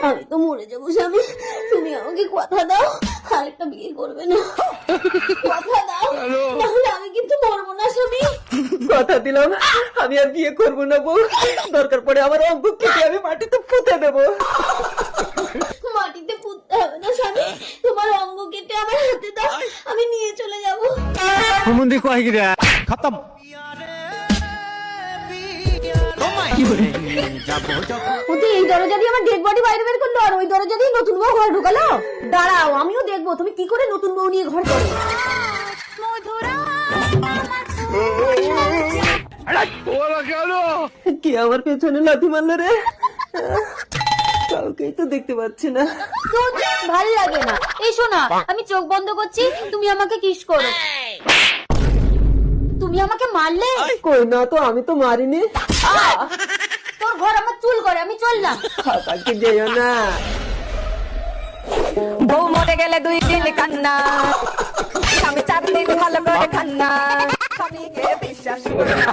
আমি তো মরে যাবো স্বামী, তুমি আমাকে কথা দাও আরেকটা বিয়ে করবে না। কথা দাও, তাহলে আমি কিন্তু মরবো না স্বামী। কথা দিলাম আমি আর বিয়ে করবো না বউ, দরকার পড়ে আমার অঙ্গ কেটে আমি মাটিতে পুঁতে দেবো। মাটিতে পুঁততে হবে না স্বামী, তোমার অঙ্গ কেটে আমার হাতে দাও, আমি নিয়ে চলে যাবো। खत्म। ওতে এই দরজা দিয়ে আমার ডেড বডি বাইরে বের করলো, আর ওই দরজা দিয়ে নতুন বউ ঘরে ঢুকালো। দাঁড়াও, আমিও দেখবো তুমি কি করে নতুন বউ নিয়ে ঘর করো। কি আমার পেছনে লাথি মারলো রে? কাউকেই তো দেখতে পাচ্ছি না। ভালো লাগে না। এই শোনা, আমি চোখ বন্ধ করছি, তুমি আমাকে কিস করো। তুমি আমাকে মারলে? কই না তো, আমি তো মারিনি। তোর ঘর আমার চুল করে, আমি চললাম। কাকে যেও না। বউ মরে গেলে 2 দিন কান্না, আমি 4 দিন ভালো করে খান্না, স্বামীকে বিশ্বাস করি না।